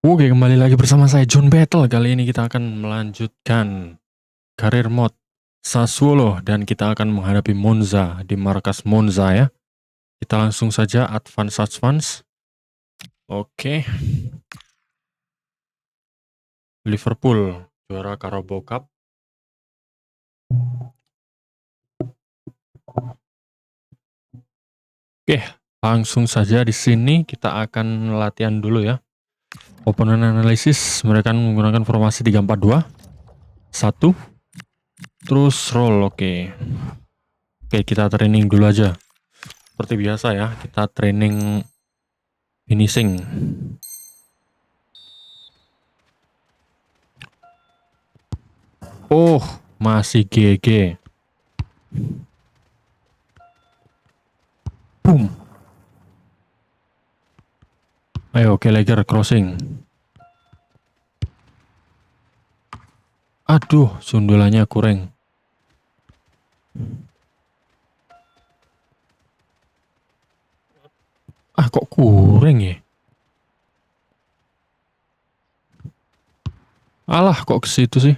Oke, kembali lagi bersama saya John Battle. Kali ini kita akan melanjutkan karir mode Sassuolo dan kita akan menghadapi Monza di markas Monza ya. Kita langsung saja advance. Oke. Liverpool juara Carabao Cup. Oke, langsung saja di sini kita akan latihan dulu ya. Opponent analysis, mereka menggunakan formasi 3-4-2. 1 terus roll. Oke, kita training dulu aja. Seperti biasa ya, kita training finishing. Oh, masih GG. Boom. Ayo, Gallagher crossing. Aduh, sundulannya kurang. Kok kurang ya? Alah, kok ke situ sih?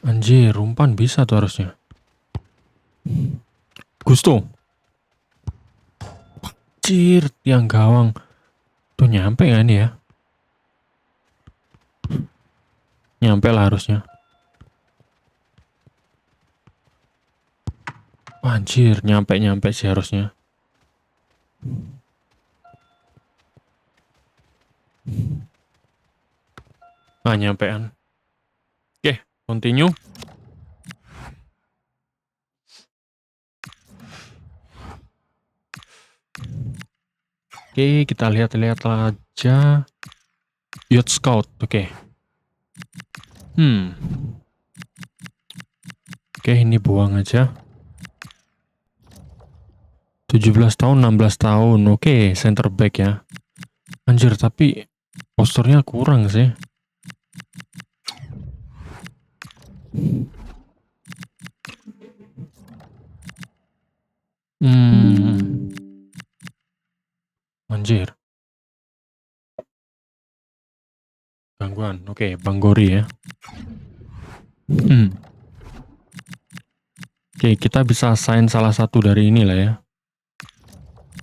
Anjir, umpan bisa tuh harusnya. Gusto. Anjir, tiang gawang. Tuh nyampe gak ini ya? Nyampe lah harusnya. Anjir, nyampe sih harusnya. Nyampean. Oke, continue. Oke, kita lihat-lihat aja. Youth Scout, oke. Oke, ini buang aja. 17 tahun, 16 tahun. Oke, center back ya. Anjir, tapi posturnya kurang sih. Anjir. Gangguan. Oke, Bang Gori ya. Oke, kita bisa assign salah satu dari ini lah ya.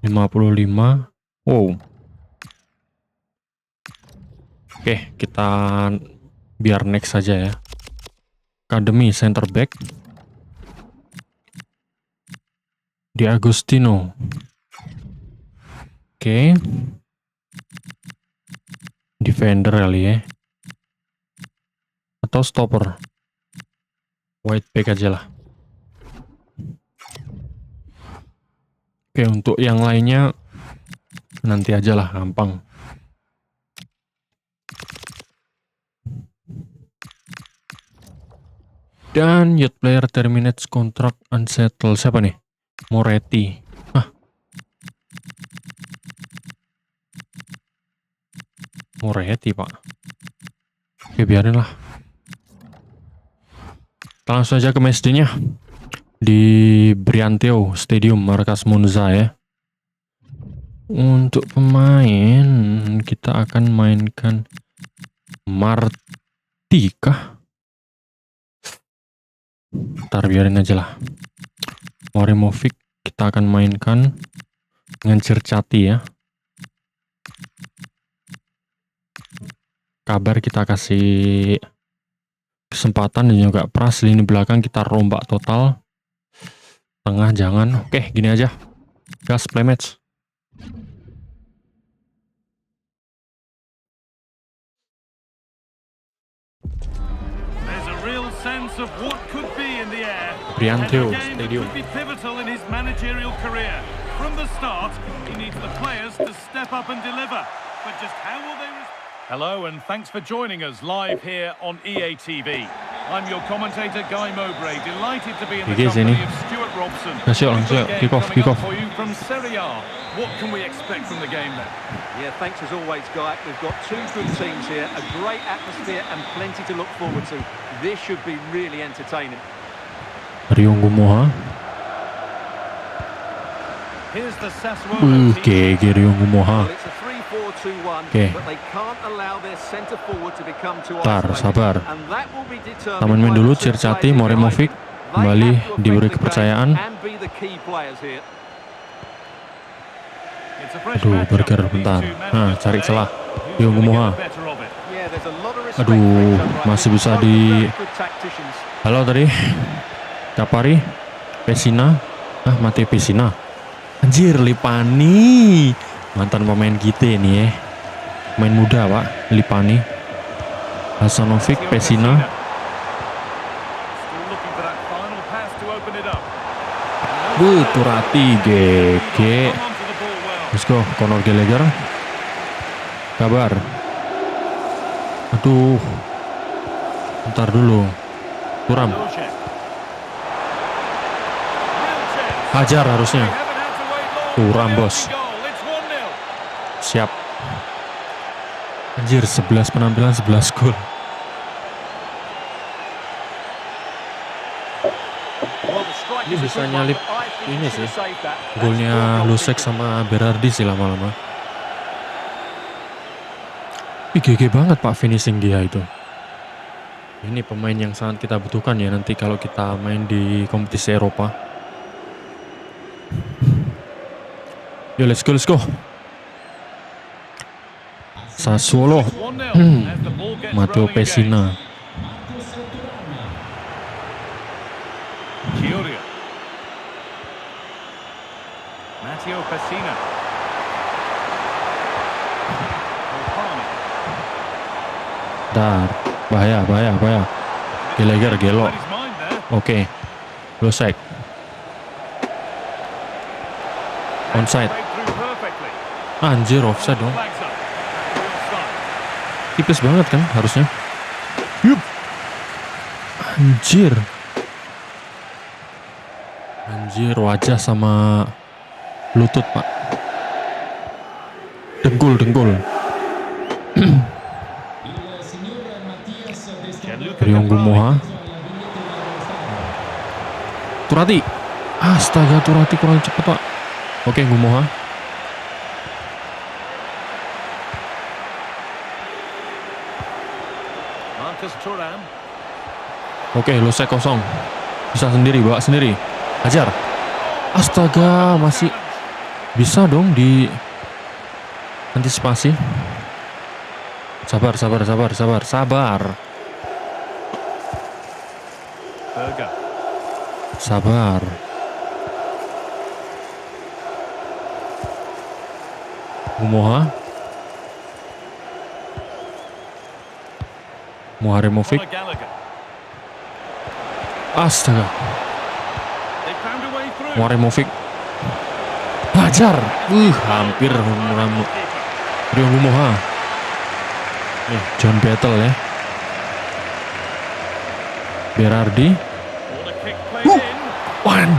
55. Wow. Oke, kita biar next saja ya. Academy center back. Di Agostino. Oke. Defender kali ya. Atau stopper. White back aja lah. Oke, untuk yang lainnya nanti aja lah, gampang. Dan youth player terminates contract unsettled. Siapa nih? Moretti. Moretti, Pak. Oke, biarin lah. Kita langsung aja ke matchday-nya. Di Brianteo Stadium, markas Monza ya. Untuk pemain, kita akan mainkan Marti kah? Ntar biarin aja lah. Warimovic kita akan mainkan dengan Cercati ya. Kabar kita kasih kesempatan dan juga pras. Lini belakang kita rombak total. Tengah jangan. Oke, gini aja. Gas play match. There's a real sense of what could be in the air. Brianteo Stadium. Could be pivotal in his managerial career. From the start, he needs the players to step up and deliver. But just how will they Hello and thanks for joining us live here on EA TV. I'm your commentator Guy Mowbray, delighted to be in the company of Stuart Robson. Kick off. For you from Serie A. What can we expect from the game then? Yeah, thanks as always, Guy. We've got two good teams here, a great atmosphere and plenty to look forward to. This should be really entertaining. Ryungu Moha. Here's the Sassuolo team. GG Rio Ngumoha. Well, it's a 3-4-2-1, Oke. but they can't allow their centre forward to become too Bentar, isolated. sabar. And that will be determined Taman main by dulu, the two Circati, players Moremovic behind him. They kembali have to diberi affect the game kepercayaan. and be the key players here. It's a fresh Aduh, matchup Berger for these bentar. two Nah, managers cari today. celah. Who's Rio gonna get Ngumoha. the better of it? Yeah, there's a lot of respect Aduh, for each other, I masih think. bisa Both di... very good tacticians. Halo tadi. Kapari. Pesina. Mati Pesina. Anjir, Lipani. Mantan pemain kita nih ya. Main muda pak, Lipani. Hasanovic, Pesina. Still looking for that final pass to open it up. Turati, GG. Come on to the ball well. Let's go, Conor Gallagher. Kabar. Aduh. Bentar dulu. Turam. Lucic. Hajar harusnya. They haven't had to wait long Turam, for the bos. opening goal. It's 1-0. Siap. Anjir, 11 penampilan 11 gol. Well, the strike Ini is a bisa good one, nyalip but I think ini he should sih. have saved that. That's Golnya poor Lusek goalkeeping. sama Berardi sih lama-lama. Ih, GG banget pak finishing dia itu. Ini pemain yang sangat kita butuhkan ya nanti kalau kita main di kompetisi Eropa. Yo, let's go. Sassuolo. 1-0 as the ball gets Matteo rolling again. Pessina. Chiuria. Matteo Pessina. Polpani. Dar. Bahaya. Gallagher, Gelo. Read his mind there. Oke. Lusek. Onside. Played through perfectly. Anjir, offside dong. Flags up. Offside. Tipis banget kan harusnya. Yup. Anjir, wajah sama lutut pak. Dengkul. Gianluca Rio Cavalli. Ngumoha. Turati. Astaga, Turati kurang cepet pak. Oke, Ngumoha. Marcus Thuram. Oke, Lusek kosong. Bisa sendiri, bawa sendiri. Hajar. Astaga, masih bisa dong di antisipasi. Sabar. Berger. Sabar. Ngumoha. Moharemovic. Conor Gallagher. Astaga. They found a way through. Moharemovic. Hajar. Hampir meramu. Rio Ngumoha. John Battle ya. Berardi. Corner kick played in. Anjir,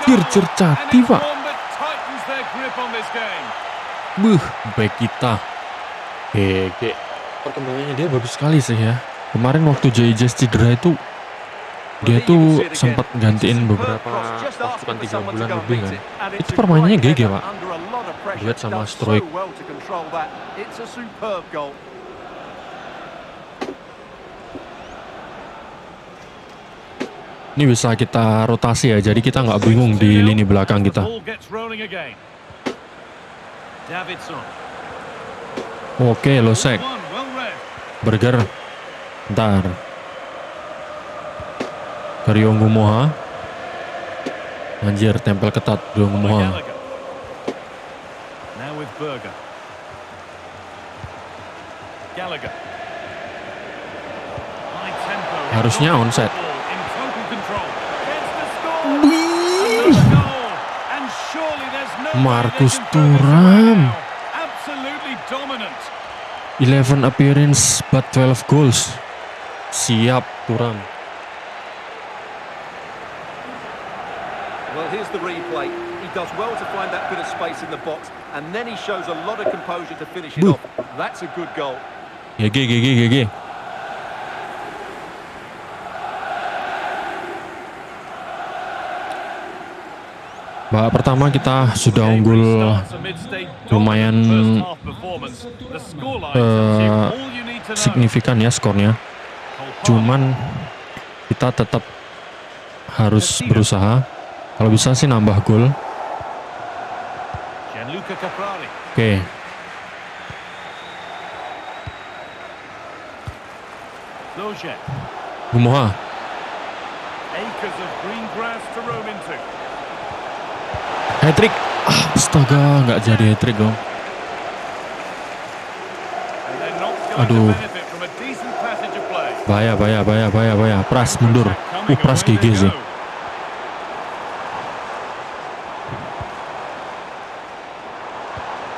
Another goal. Circati And it's pak. one that tightens their grip on this game. Baik kita. GG. Perkembangannya dia bagus sekali sih ya. Kemarin waktu JJ cedera itu dia tuh sempat gantiin beberapa pasukan 3 bulan lebih kan. Itu permainannya GG pak. Duet sama Stroik. It's a superb goal. Ini bisa kita rotasi ya, jadi kita nggak bingung di lini belakang The kita. ball gets rolling again. Davidson. Oke, Lusek. One, well read. Berger. Ntar. Ke Rio Ngumoha. Anjir, tempel ketat Rio Conor Ngumoha. Gallagher. Now with Berger. Gallagher. High tempo. Harusnya onside. In total control. Gets the score. Another goal. And surely there's no way Marcus they can throw this away Thuram. now. Absolutely dominant. 11 appearance but 12 goals. Siap, Thuram. Well, here's the replay. He does well to find that bit of space in the box, and then he shows a lot of composure to finish it off. That's a good goal. GG. Babak pertama kita sudah unggul lumayan signifikan ya skornya. Cuman kita tetap harus berusaha. Kalau bisa sih nambah gol. Oke. Gumoha. Hat-trick. Astaga, nggak jadi hat-trick dong. Aduh. Bahaya. Pras mundur. Pras GG sih.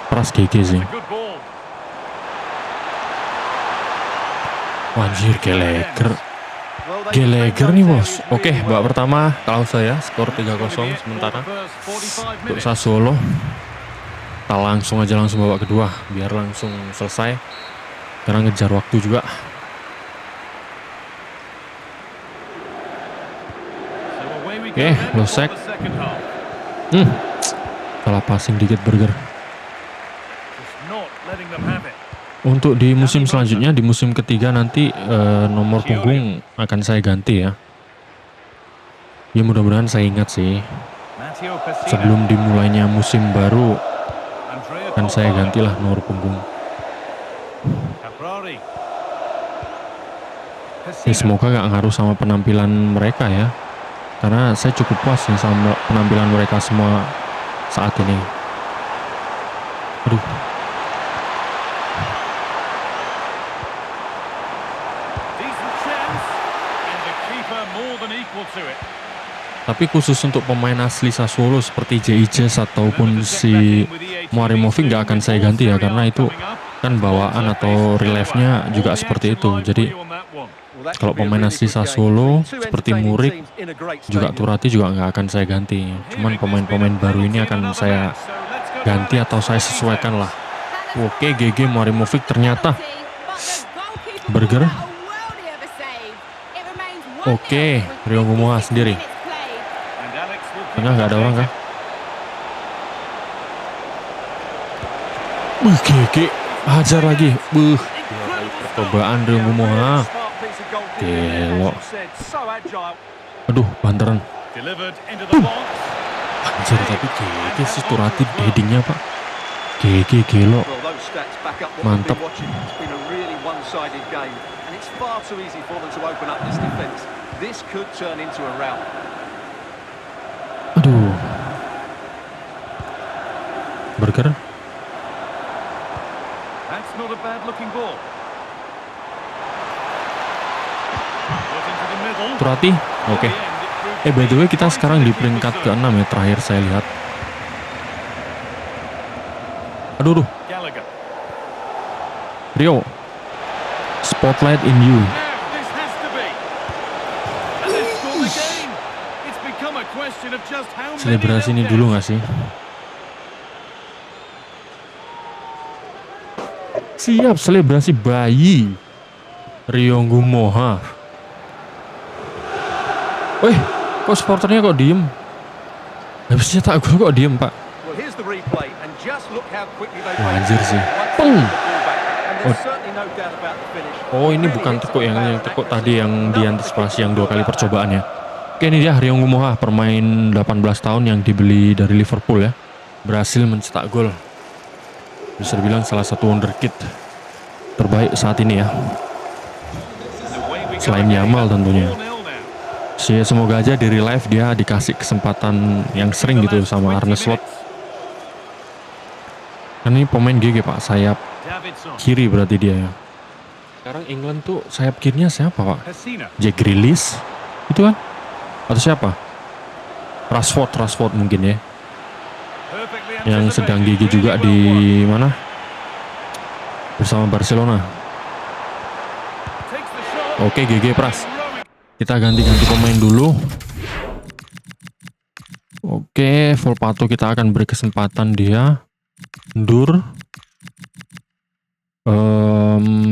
Pras GG sih. Anjir, Gallagher nih bos. Oke, babak pertama kalau saya skor 3-0 sementara untuk Sassuolo. Kita langsung babak kedua biar langsung selesai karena ngejar waktu juga. Oke, Losek. Salah passing dikit Burger. Untuk di musim selanjutnya, di musim ketiga nanti nomor punggung akan saya ganti ya. Ya mudah-mudahan saya ingat sih. Sebelum dimulainya musim baru akan saya gantilah nomor punggung. Ya, semoga gak ngaruh sama penampilan mereka ya. Karena saya cukup puas nih sama penampilan mereka semua saat ini. Aduh. Tapi khusus untuk pemain asli Sassuolo seperti JIJ ataupun si Muarimovic nggak akan saya ganti ya, karena itu kan bawaan atau reliefnya juga seperti itu. Jadi kalau pemain asli Sassuolo seperti Murik juga Turati juga nggak akan saya ganti. Cuman pemain-pemain baru ini akan saya ganti atau saya sesuaikan lah. Oke, GG Muarimovic ternyata. Burger. Oke, Rio Gumoha sendiri. Tengah nggak ada orang kah? GG, hajar lagi. Percobaan Rio Gumoha. Gelo. Aduh, banteran. Anjir, tapi GG sih Turati headingnya pak. GG gelo. Mantap. Aduh. Burger. Turati. Oke. By the way kita sekarang di peringkat ke-6 ya, terakhir saya lihat. Aduh. Rio. Spotlight in you. Selebrasi ini dulu gak sih? Siap, selebrasi bayi Rio Gumoha. Kok supporternya kok diem? Habisnya tak gol kok diem pak. Wah, anjir sih. Oh ini bukan tekuk yang tekuk tadi yang diantisipasi yang 2 kali percobaan ya. Oke, ini dia Rio Gumoha, pemain 18 tahun yang dibeli dari Liverpool ya. Berhasil mencetak gol. Bisa dibilang salah satu wonderkid terbaik saat ini ya. Selain Yamal tentunya. Semoga aja di real life dia dikasih kesempatan yang sering gitu sama Arne Slot. Kan ini pemain GG pak, sayap kiri berarti dia ya. Sekarang England tuh sayap kirinya siapa pak? Jack Grealish itu kan? Atau siapa? Rashford mungkin ya. Yang sedang GG juga di mana? Bersama Barcelona. Oke, GG Pras. Kita ganti-ganti pemain dulu. Oke, Volpato kita akan beri kesempatan dia. Ndur.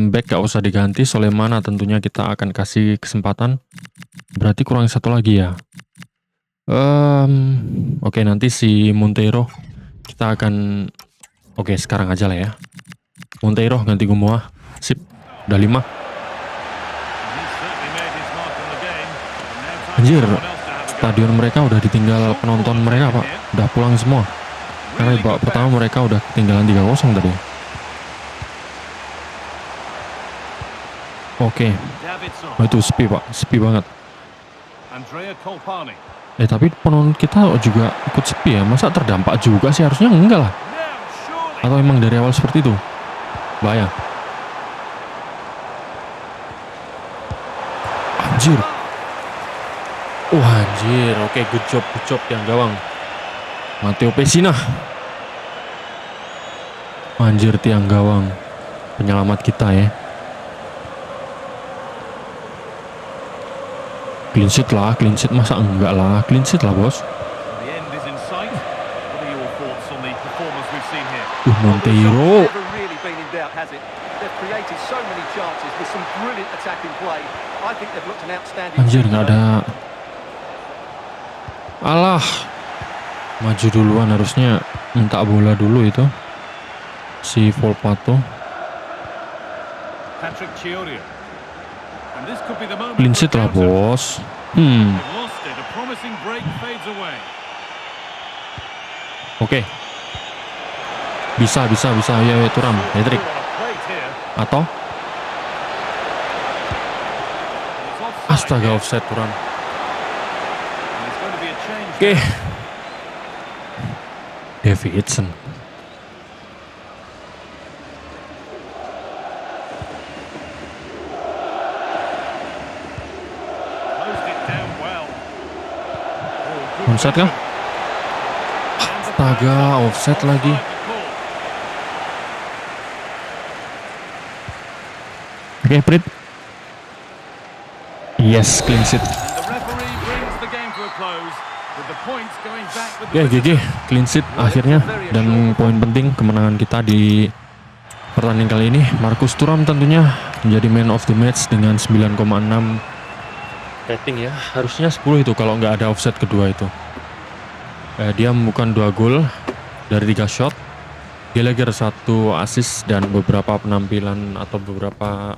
Back gak usah diganti. Solemana tentunya kita akan kasih kesempatan. Berarti kurang satu lagi ya. Oke, nanti si Monteiro kita akan sekarang aja lah ya. Monteiro ganti Gumoa. Sip, udah 5. He's certainly made his mark on the game. And now time for Anjir, someone else to have a go. stadion mereka udah ditinggal penonton mereka, Pak. Udah pulang semua. Karena di babak pertama mereka udah ketinggalan 3-0 tadi. Oke, Davidson. oh, itu sepi, Pak. Sepi banget. Andrea Colpani. Tapi penonton kita juga ikut sepi ya. Masa terdampak juga sih? Harusnya enggak lah. Now surely. Atau emang dari awal seperti itu? Bahaya. Anjir. Anjir. Oke, good job yang gawang. Matteo Pessina. Anjir, tiang gawang. Penyelamat kita ya. Clean sheet lah, clean sheet. Masa enggak lah, clean sheet lah bos. The end is in sight. What are your thoughts on the performance we've seen here? Monteiro. Never really been in doubt, has it? They've created so many chances with some brilliant attacking play. I think they've looked an outstanding Anjir, team nggak today. ada. Alah. Maju duluan, harusnya minta bola dulu itu. Si Volpato. Patrick Chiorio. And this could be the moment Clean for a sheet lah counter. bos. They've lost it. A promising break fades away. Oke. Bisa. Ya, Turam. Hat-trick. On a plate here. Atau? It's offside Astaga, here. offset Turam. And there's going to be a change Oke. now. Davidson. Closed it down well. Oh, good Offset kah? vision. And the Astaga, fans offset offside lagi. the call. Oke, Prit. Yes, clean sheet. And the referee brings the game to a close with the points going back with Ya, the GG. visitors. Clean sheet akhirnya. Dan poin penting kemenangan kita di pertandingan kali ini. Marcus Thuram tentunya menjadi man of the match dengan 9,6 rating ya. Harusnya 10 itu kalau nggak ada offset kedua itu. Dia membukukan 2 gol dari 3 shot. Gallagher 1 assist dan beberapa penampilan atau beberapa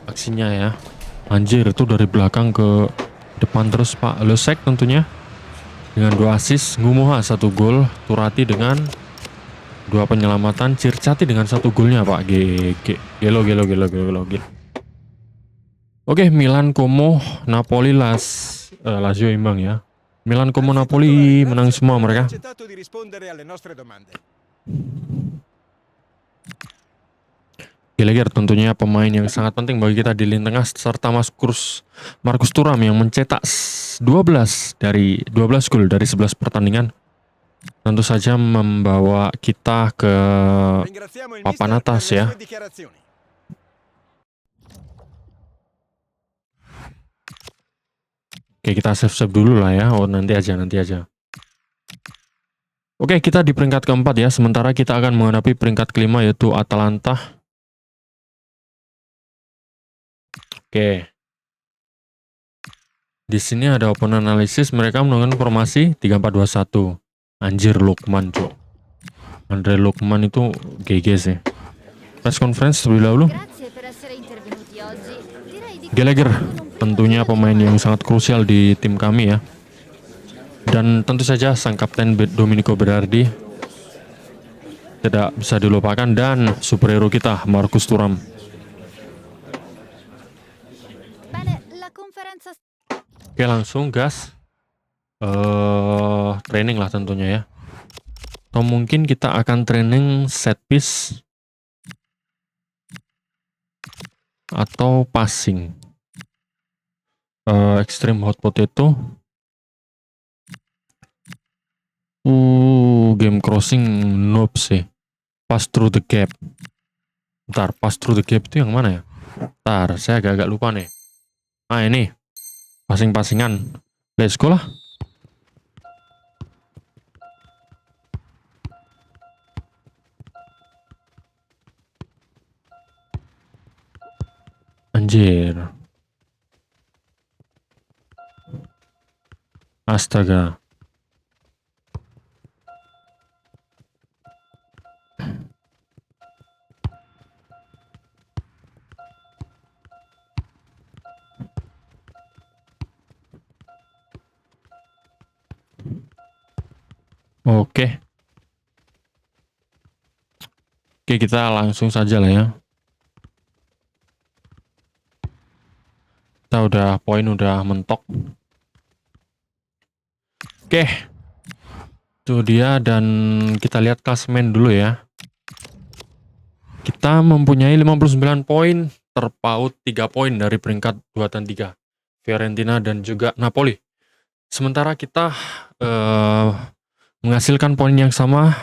aksinya ya. Anjir, itu dari belakang ke depan terus Pak. Losek tentunya dengan 2 assist. Ngumoha 1 gol. Turati dengan 2 penyelamatan. Circati dengan 1 golnya Pak. Gelo. Oke, Milan, Como, Napoli, Lazio imbang ya. Milan, Como, Napoli menang semua mereka. Gallagher tentunya pemain yang sangat penting bagi kita di lini tengah, serta Marcus Thuram yang mencetak 12 gol dari 11 pertandingan. Tentu saja membawa kita ke papan atas ya. Oke, kita save dulu lah ya. Nanti aja. Oke, kita di peringkat keempat ya. Sementara kita akan menghadapi peringkat kelima yaitu Atalanta. Oke. Di sini ada open analysis. Mereka menggunakan formasi 3-4-2-1. Anjir, Lukman, cok. Andre Lukman itu GG sih. Press conference terlebih dahulu. Gallagher tentunya pemain yang sangat krusial di tim kami ya. Dan tentu saja sang kapten Domenico Berardi tidak bisa dilupakan, dan superhero kita Marcus Thuram. Oke, langsung gas. Training lah tentunya ya. Atau mungkin kita akan training set piece atau passing. Extreme hot potato. Game crossing noob sih. Pass through the gap. Bentar, pass through the gap itu yang mana ya? Bentar, saya agak lupa nih. Ah, ini. Passing-passingan. Let's go lah. Anjir. Astaga. Oke. Oke, kita langsung saja lah ya. Kita udah poin udah mentok. Oke. Itu dia, dan kita lihat klasemen dulu ya. Kita mempunyai 59 poin, terpaut 3 poin dari peringkat 2 dan 3. Fiorentina dan juga Napoli. Sementara kita menghasilkan poin yang sama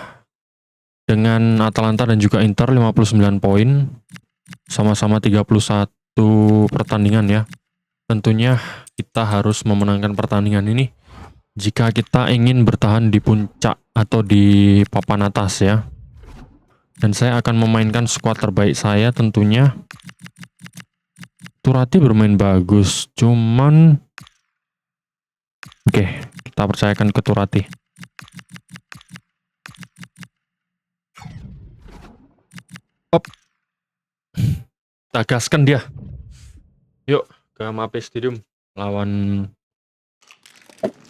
dengan Atalanta dan juga Inter, 59 poin. Sama-sama 31 pertandingan ya. Tentunya kita harus memenangkan pertandingan ini jika kita ingin bertahan di puncak atau di papan atas ya. Dan saya akan memainkan skuad terbaik saya tentunya. Turati bermain bagus, cuman oke, kita percayakan ke Turati. Op. Kita gaskan dia. Yuk ke Mape Stadium lawan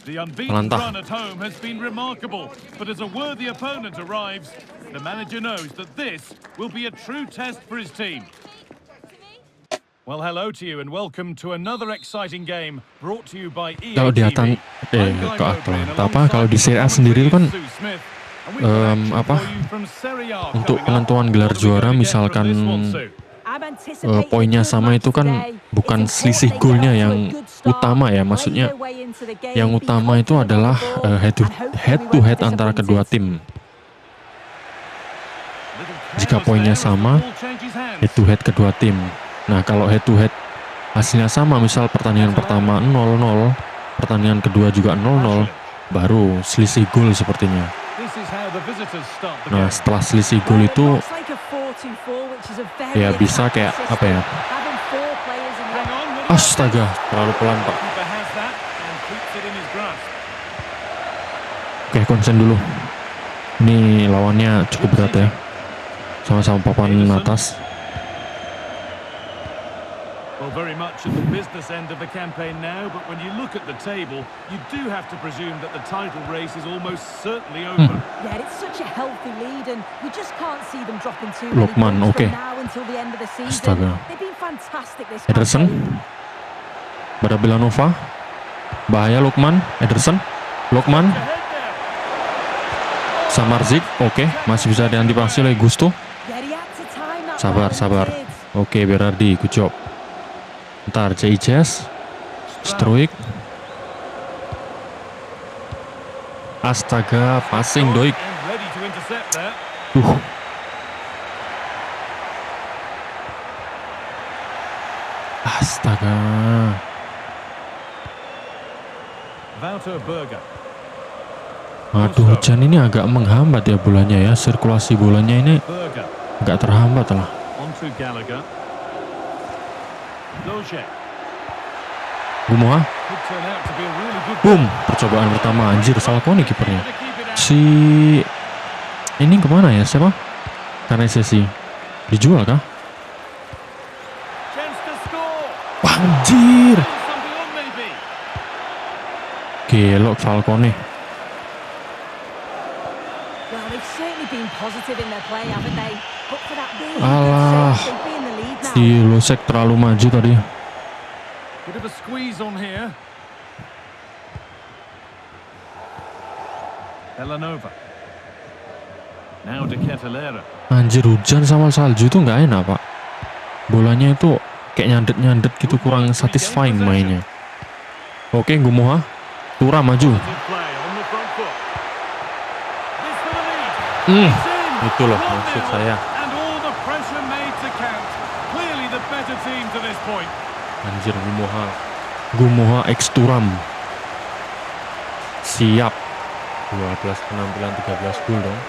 The unbeaten run at home has been remarkable, but as a worthy opponent arrives, the manager knows that this will be a true test for his team. Well, hello to you and welcome to another exciting game brought to you by EA Kalau di TV. ke Atalanta apa, kalau di Serie A sendiri kan untuk penentuan gelar juara misalkan poinnya sama itu kan bukan selisih golnya yang utama ya, maksudnya yang utama itu adalah head to head antara kedua tim. Jika poinnya sama, head to head kedua tim. Nah, kalau head to head hasilnya sama, misal pertandingan pertama 0-0, pertandingan kedua juga 0-0, baru selisih gol sepertinya. Nah, setelah selisih gol itu ya bisa kayak apa ya? Astaga, terlalu pelan Pak. Oke, konsen dulu. Ini lawannya cukup berat ya. Sama-sama papan atas. Well, very much at the business end of the campaign now, but when you look at the table, you do have to presume that the title race is almost certainly over. Yeah, it's such a healthy lead and you just can't see them dropping too many Lokman, points oke. from now until the end of the season. Astaga. They've been fantastic this Ederson, campaign. pada Belanova, bahaya Lokman, Ederson, Lokman, Samardzic, oke, masih bisa diantisipasi oleh Gusto. Yeah, he had to time that Sabar, well, sabar. he did. Oke, Berardi, good job. Ntar J.I.J.S. Struik. Astaga, passing Doik. And ready to intercept there. Astaga. Wouter Berger. Aduh, hujan ini agak menghambat ya bolanya ya. Sirkulasi bolanya ini Berger. agak terhambat lah. On to Gallagher. Loje. Gumoha. Could turn out to be a really good Boom. Percobaan pertama. Anjir, Falcone kipernya. to keep it out. Si ini kemana ya? Siapa? Karena sesi dijual kah? Chance to score. Wah, anjir. Something on maybe. Gelok Falcone. Well, they've certainly been positive in their play, haven't they? But for that really good Alah. save, they'd be in the lead now. Si Lusek terlalu maju tadi. Bit of a squeeze on here. Belanova. Now De Ketelaere. Anjir, hujan sama salju tuh nggak enak Pak. Bolanya itu kayak nyandet-nyandet gitu, kurang satisfying mainnya. Oke, Gumoha. Tura maju. Good play on the front foot. This for the lead. It's in. Itu loh maksud 1-0. saya. And all the pressure made to count. Clearly the better team to this point. Anjir, Gumoha. Gumoha X Turam. Siap. 12 penampilan 13 gol dong.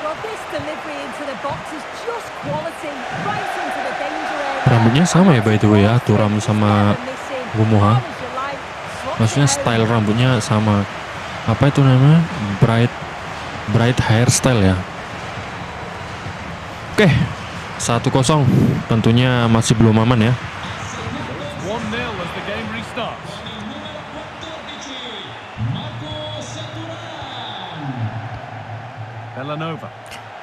Well, this delivery into the box is just quality, right into the danger area. Rambutnya sama ya by the way ya, Turam sama Gumoha. Maksudnya style rambutnya sama. Apa itu namanya? Bright hairstyle ya. Oke. 1-0. Tentunya masih belum aman ya. 1-0 as the game restarts. Villanova.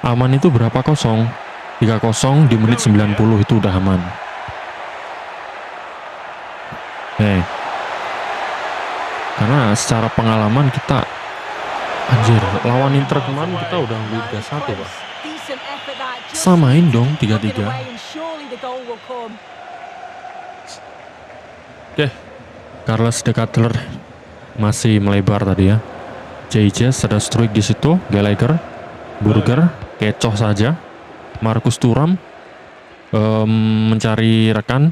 Aman itu berapa kosong? 3-0 di menit 90 itu udah aman. Karena secara pengalaman kita, anjir, lawan Inter kemarin kita udah unggul 3-1 Pak. Decent effort that, just Samain dong tuck it 3-3. away and surely the goal will come. Oke, Carles de Ketelaere masih melebar tadi ya. JJ ada Struijk di situ, Gallagher, Burger, kecoh saja. Marcus Thuram mencari rekan.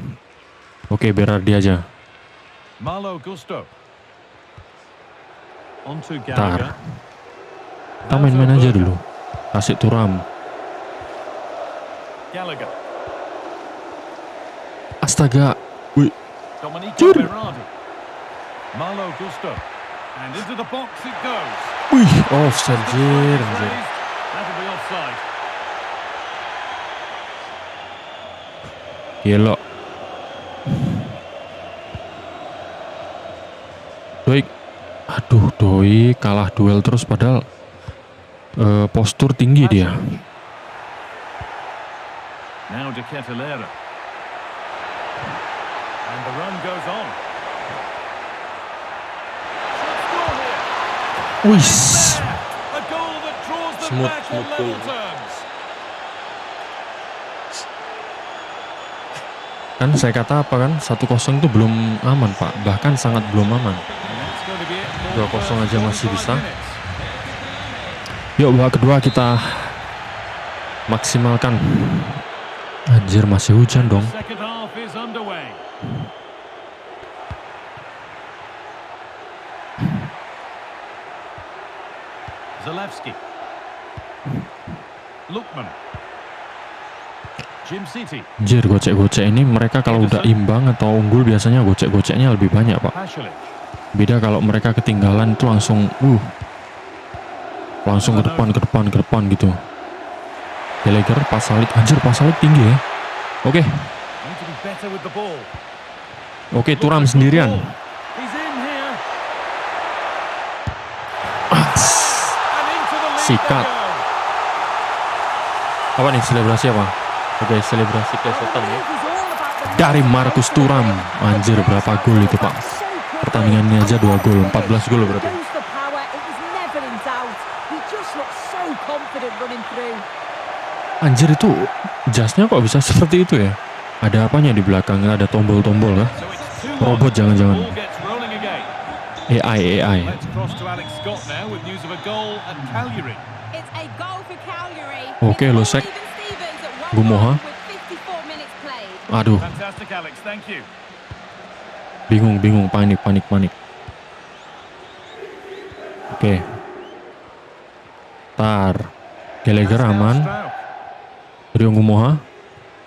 Oke, Berardi aja. Malo Gusto. On to Bentar. Gallagher. Kita main-main aja dulu. Kasih Thuram. Gallagher. Astaga. Wih, Domenico Jur. Berardi. Malo Gusto. And into the box it goes. wih, offside anjir. Raised. That'll be offside. Gila. Doik. Aduh, Doik kalah duel terus padahal postur tinggi dia. Now De Ketelaere. And the run goes on. Wih, A goal that draws them Smooth, back on smooth level goal. terms. kan saya kata apa kan 1-0 itu belum aman Pak, bahkan sangat belum aman. And that's going to be it for 2-0 aja masih 45 bisa. minutes. Yuk babak kedua kita maksimalkan. Anjir, masih hujan dong. Second half is underway. Zalewski. Lookman. Jim City. Anjir, gocek-gocek ini mereka kalau udah imbang atau unggul biasanya gocek-goceknya lebih banyak Pak. Pasalic. Beda kalau mereka ketinggalan itu langsung langsung ke depan gitu. Gallagher, Pasalic, anjir Pasalic tinggi ya. Oke, Need to be better with the ball. oke, Thuram sendirian. He's in here. Ah, And into the lead Sikat. they go. apa nih selebrasi apa? Oke, selebrasi kesetan ya. It was all about the Dari Marcus Thuram. Anjir, berapa gol itu Pak? Pertandingan ini aja 2 gol, 14 gol berarti. Goes for power, it was never in doubt. He just looked so confident running through. Anjir, itu jasnya kok bisa seperti itu ya? Ada apanya di belakang? Ada tombol-tombol kah? So it's 2-1. Robot jangan-jangan. Ball gets rolling again. AI. Let's cross to Alex Scott now with news of a goal at Cagliari. It's a goal for Cagliari. Oke, It's Losek. Steven Stevens at 1-1 Gumoha. with 54 minutes played. Aduh, Fantastic, Alex. Thank you. bingung, panik. Oke. Tar. Gallagher Pascal aman. Struijk. Rio Gumoha.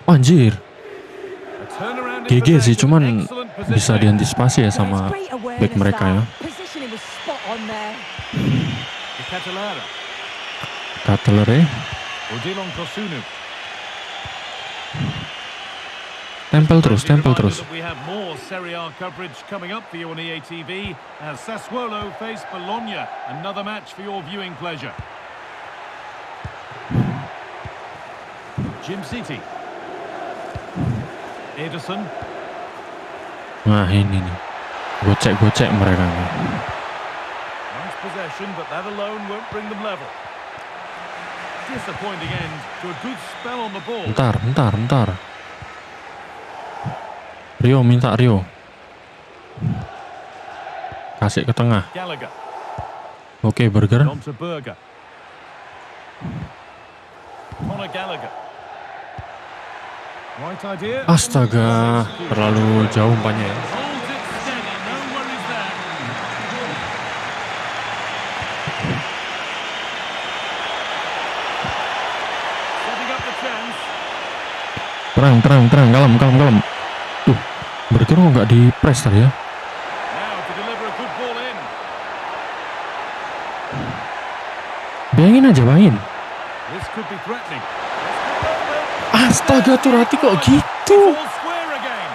Oh, anjir. A turnaround in GG sih, possession. cuman Excellent bisa positioning. diantisipasi ya sama Great awareness back mereka ya. that. Positioning was spot on there. De Ketelaere. Ketelaere. Odilon Kosunu. Tempel terus. Reminder that we have more Serie A coverage coming up for you on EA TV as Sassuolo face Bologna, another match for your viewing pleasure. Jim City. Ederson. Nah, ini nih. Gocek mereka nih. Nice possession, but that alone won't bring them level. Disappointing end to a good spell on the ball. Bentar. Rio minta Rio. Kasih ke tengah. Gallagher. Oke, Burger. On to Berger. Conor Gallagher. Right idea. Astaga, terlalu jauh umpannya ya. Holds it steady, no worries there. Setting up the chance. Tenang, kalem. Burger kok nggak di press tadi ya? Now to deliver a good ball in. Bayangin. This could be threatening. Astaga, Turati kok gitu? All square again.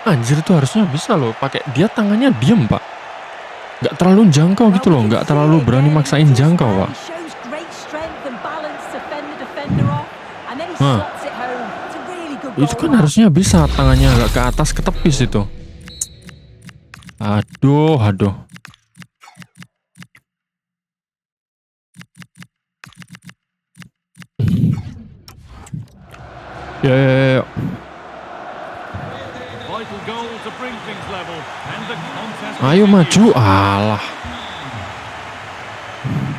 Anjir, tuh harusnya bisa loh. Pakai dia tangannya diem Pak. nggak terlalu jangkau gitu loh, nggak terlalu berani maksain jangkau, Pak. Nah, itu kan harusnya bisa tangannya agak ke atas ke tepis itu. Aduh, aduh. Ya. Vital goal to bring things level and the contest Ayo maju, continues. alah.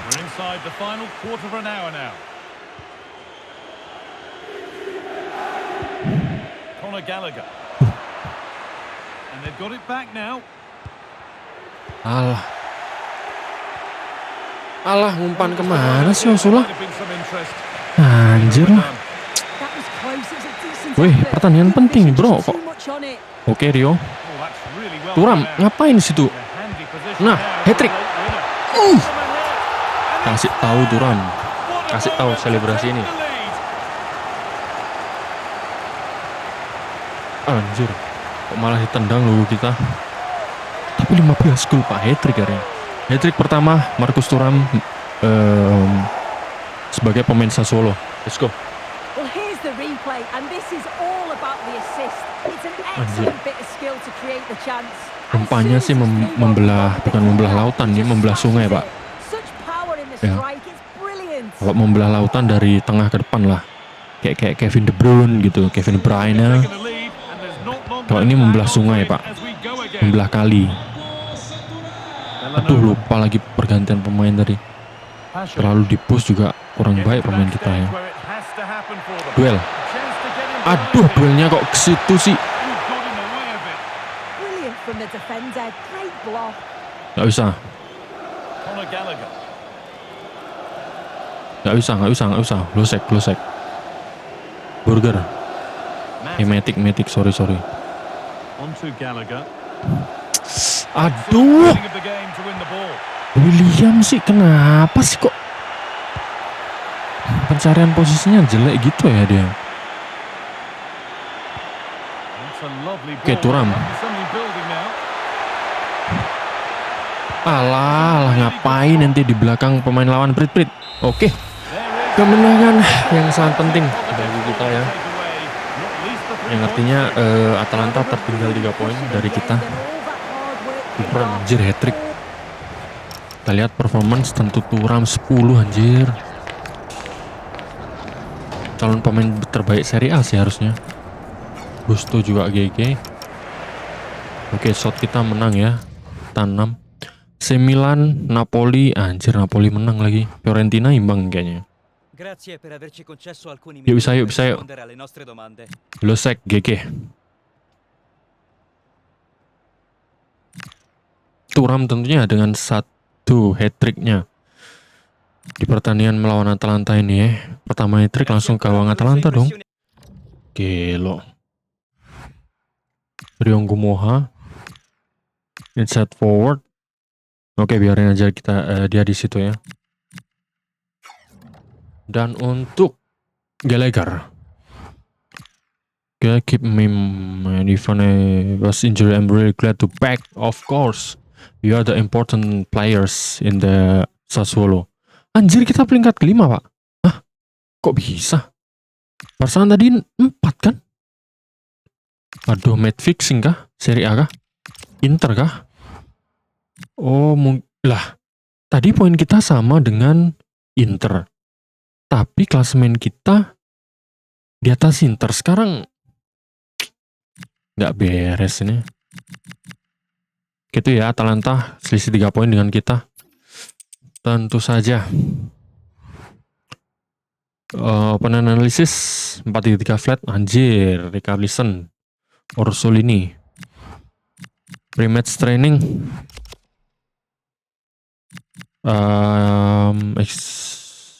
We're inside the final quarter of an hour now. Conor Gallagher. And they've got it back now. Alah. Alah, ngumpan kemana sih Osula? Might have been some interest. Anjir lah. Wih, pertandingan penting bro. Kok? Oke Rio. Oh, that's really well Thuram, done now. ngapain di situ? In a handy position Nah, now. hat-trick. Late winner. Kasih tahu Thuram. What a Kasih tahu moment to selebrasi take ini. the lead. Anjir. Kok malah ditendang loh kita. Tapi 15 gol Pak, hat-trick ya. Hat-trick pertama Marcus Thuram sebagai pemain Sassuolo. Let's go. Well, here's the replay, and this is all about the assist. It's an excellent bit of skill to create the chance. Umpannya sih bukan membelah lautan nih, membelah sungai Pak. Such power in the Ya. strike, it's brilliant. Kalau membelah lautan dari tengah ke depan lah. Kayak Kevin De Bruyne gitu, Kevin De Bruyne. Taking the lead, and there's not long Kalau left ini to membelah hang on sungai, to it Pak. as we go again. Membelah kali. Aduh, Villanova. lupa lagi pergantian pemain tadi. Passion. Terlalu di-push juga kurang Getting baik to pemain that kita stage ya. where it has to happen for them. Duel. Chance to get him Aduh, behind it. duelnya kok ke situ sih. Who got in the way of it? Brilliant from the defender. Great block. Gak usah. Conor Gallagher. Gak usah. Glosek. Burger. Matic. Matic, sorry. On to Gallagher. Aduh, Beginning of the game to win the ball. William sih kenapa sih kok pencarian posisinya jelek gitu ya dia. That's a lovely ball. Oke, Thuram. Something building now. Alah, ngapain nanti di belakang pemain lawan Prit. Oke, There is kemenangan yang sangat penting bagi kita ya. take away. Not least the Yang artinya Atalanta tertinggal 3 poin dari kita. Thuram anjir hat-trick. Kita lihat performance tentu Thuram 10 anjir. Calon pemain terbaik Serie A sih harusnya. Gusto juga GG. Oke, shot kita menang ya. Tanam. AC Milan, Napoli, anjir Napoli menang lagi. Fiorentina imbang kayaknya. Yuk bisa yuk. Losek GG. Thuram tentunya dengan 1 hat-tricknya di pertandingan melawan Atalanta ini ya. Pertama hat-trick langsung ke gawang Atalanta dong. Gelo. Riongo Moha. Inside forward. Oke, biarin aja kita dia di situ ya. Dan untuk Gallagher. Okay, keep me even was injured. I'm really glad to back. Of course, you are the important players in the Sassuolo. Anjir, kita peringkat ke-5 Pak. Hah? Kok bisa? Perasaan tadi 4 kan? Aduh, match fixing kah? Serie A kah? Inter kah? Oh, lah. Tadi poin kita sama dengan Inter. Tapi klasemen kita di atas Inter. Sekarang nggak beres ini. Gitu ya, Atalanta selisih 3 poin dengan kita. Tentu saja. Open analysis 4-3 flat. Anjir, Richarlison, Orsolini. Pre-match training.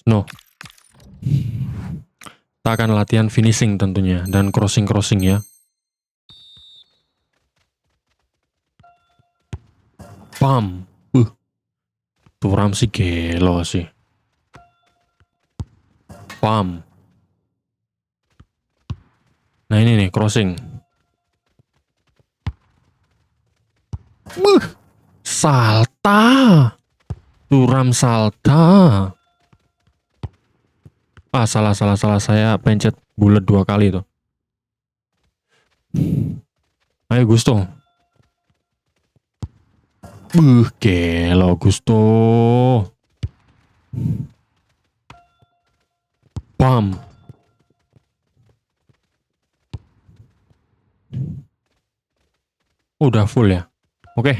No. Kita akan latihan finishing tentunya dan crossing ya. Pam. Thuram sih gelo sih. Pam. Nah ini nih crossing. Salta. Thuram Salta. Ah, salah. Saya pencet bulat 2 kali tuh. Ayo Gusto. Gelo Gusto. Bam. Udah full ya. Oke.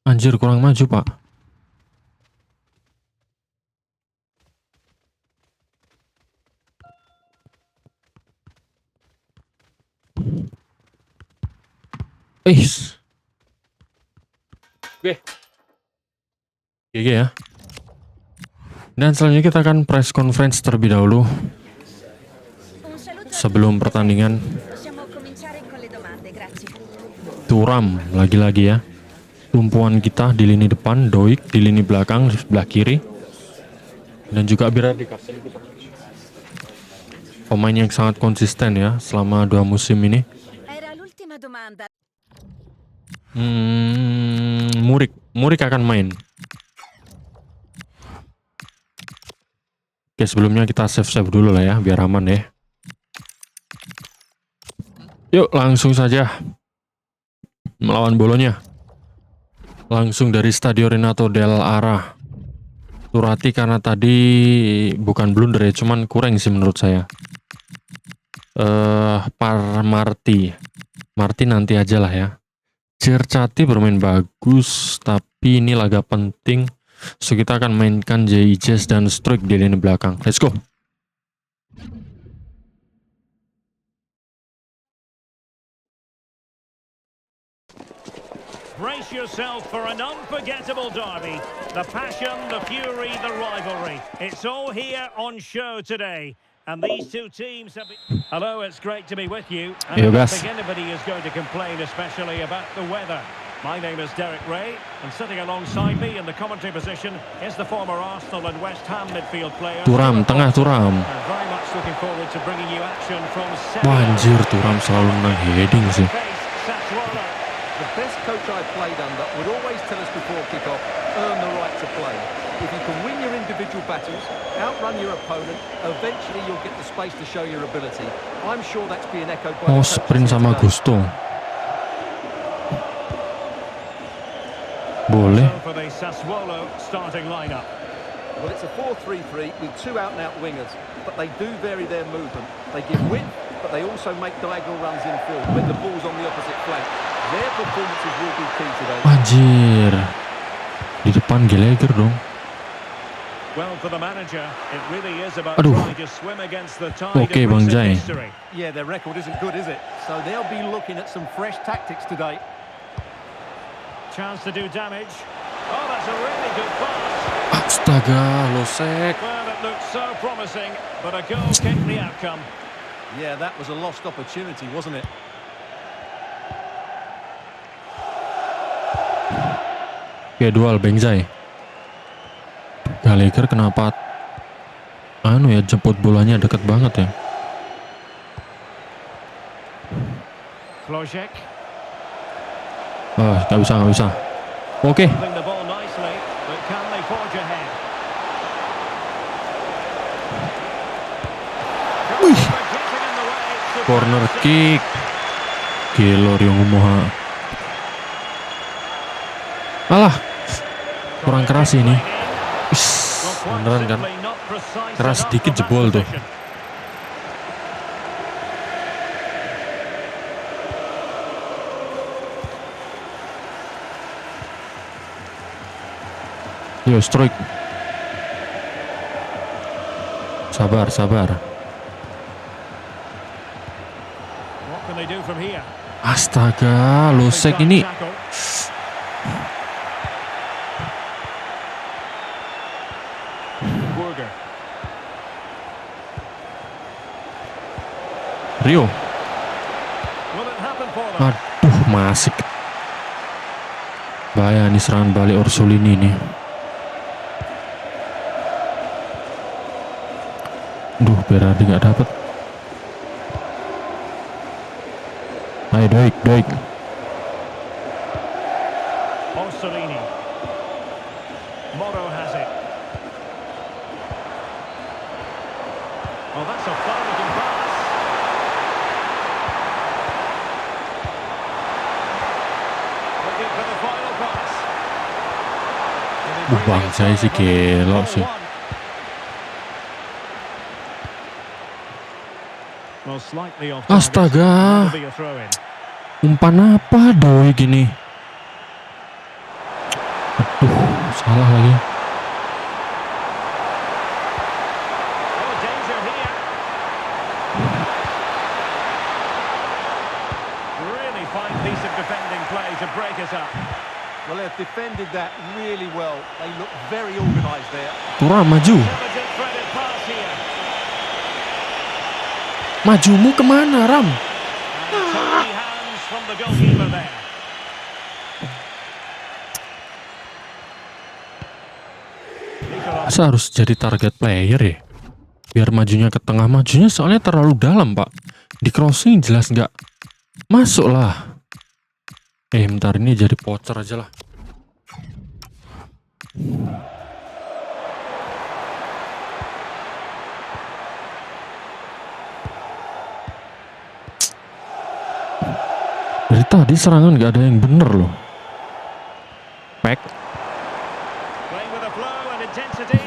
Anjir, kurang maju, Pak. Oke. GG ya. Dan selanjutnya kita akan press conference terlebih dahulu sebelum pertandingan. Thuram lagi-lagi ya. Tumpuan kita di lini depan, Doik di lini belakang sebelah kiri. Dan juga Berardi kapten kita. Pemain yang sangat konsisten ya selama 2 musim ini. Murik akan main. Oke, sebelumnya kita save dulu lah ya, biar aman ya. Yuk, langsung saja melawan Bolonya. Langsung dari Stadio Renato dell'Ara. Turati karena tadi bukan blunder ya, cuman kurang sih menurut saya. Marti nanti aja lah ya. Cercati bermain bagus, tapi ini laga penting. So kita akan mainkan Jez dan Struijk di lini belakang. Let's go. Brace yourself for an unforgettable derby. The passion, the fury, the rivalry. It's all here on show today. And these two teams have been... Hello, it's great to be with you. And I don't think anybody is going to complain, especially about the weather. My name is Derek Ray, and sitting alongside me in the commentary position is the former Arsenal and West Ham midfield player. Thuram, tengah Thuram. And very much looking forward to bringing you action from... Anjir, Thuram selalu nge-heading sih. The best coach I played under would always tell us before kick-off, earn the right to play. If you can win your individual battles, outrun your opponent, eventually you'll get the space to show your ability. I'm sure that's being echoed by the sprint sama Gusto. Boleh. For the Sassuolo starting lineup. Well, it's a 4-3-3 with 2 out-and-out wingers, but they do vary their movement. They give width, but they also make diagonal runs infield when the ball's on the opposite flank. Their performances will be key today. Anjir. Di depan Gallagher dong. Well, for the manager, it really is about trying to swim against the tide of Bang recent Jai. history. Yeah, their record isn't good, is it? So they'll be looking at some fresh tactics today. Chance to do damage. Oh, that's a really good pass. Astaga, Losek. Well, it looked so promising, but a goal kicked the outcome. Yeah, that was a lost opportunity, wasn't it? Oke, dual Bang Jai. Gallagher kenapa jemput bolanya deket banget ya. Klojek. Nggak bisa. Oke. The ball nicely, but can they forge ahead? Corner kick. Gelo Rio Ngumoha. Alah. Kurang keras ini. Beneran kan? Keras sedikit jebol tuh. Yo, Struijk. Sabar. What can they do from here? Astaga, Losek ini. Rio. Aduh, masih. Bahaya nih serangan balik Orsolini nih. Duh, Berardi nggak dapet. Ayo Doik. Orsolini. Moro has it. Oh, that's a fine-looking pass. Looking for the final pass. Bang, saya sih gelo sih. Well, slightly off Astaga. target. That'll be a throw-in. Umpan apa doi gini? Aduh, salah lagi. Oh, danger here. Really fine piece of defending play to break us up. Well, they've defended that really well. They look very organised there. Turam maju. Intelligent threaded pass here. Majumu kemana, Ram? And tidy hands from the goalkeeper there. Masa harus jadi target player ya? Biar majunya ke tengah. Majunya soalnya terlalu dalam, Pak. Di crossing jelas nggak masuk lah. Bentar, ini jadi voucher aja lah. Dari tadi serangan nggak ada yang bener loh. Pack. Playing with a flow and intensity.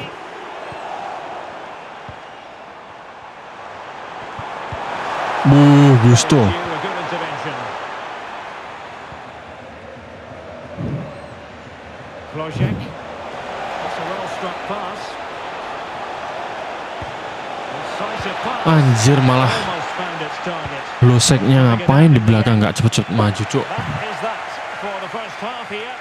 Gusto. A good intervention. Klojek. That's a well-struck pass. Incisive pass. Anjir, malah Almost found its target. Loseknya ngapain di belakang, nggak cepet-cepet maju, Cuk. That is that for the first half here.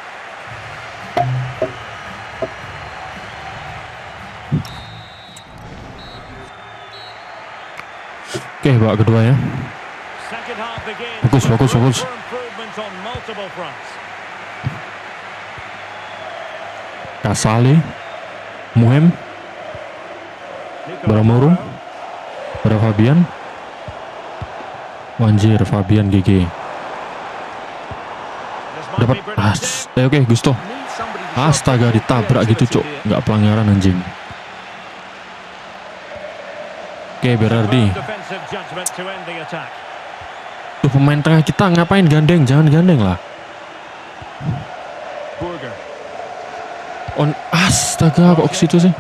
Oke, babak kedua ya. Second half begins. Fokus, fokus, Room fokus. for improvement on multiple fronts. Kasali, Muhem, Nico Baramoro, Moro. pada Fabian. Anjir, Fabian GG. This might Dapat be predicted. oke, Gusto. Need somebody to Astaga, show ditabrak gitu, Cuk. creativity here. Nggak pelanggaran anjing. Oke, Berardi. Defensive judgment to end the attack. Tuh pemain tengah kita ngapain gandeng? Jangan gandeng lah. Burger. Astaga, kok ke situ sih?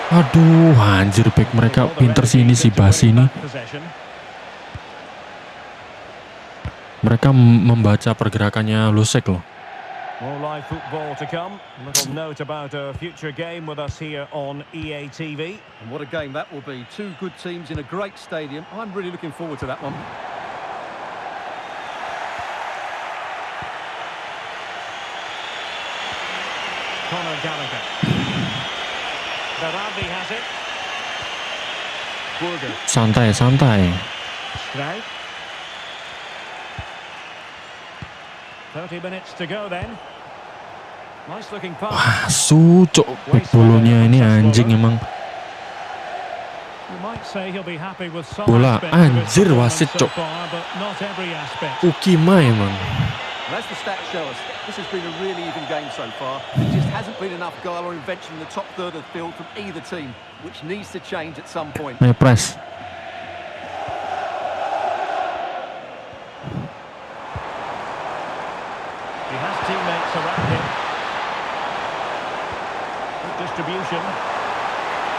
Aduh, anjir, back mereka pinter sih ini, si Basi ini. Mereka membaca pergerakannya Lusek loh. More live football to come. A little note about a future game with us here on EA TV. And what a game that will be. Two good teams in a great stadium. I'm really looking forward to that one. Conor Gallagher. Berardi has it. Burger. Santai, santai. Strauch. 30 minutes to go then. Nice looking pass. Cuk, back bolonya ini anjing emang. You might say he'll be happy with some Bola, aspects of his anjir, performance wasit, so Cok. far, but not every aspect. Ukima emang. And as the stats show us, this has been a really even game so far. There just hasn't been enough guile or invention in the top third of the field from either team, which needs to change at some point. Ayo press. He has teammates around him. Good distribution.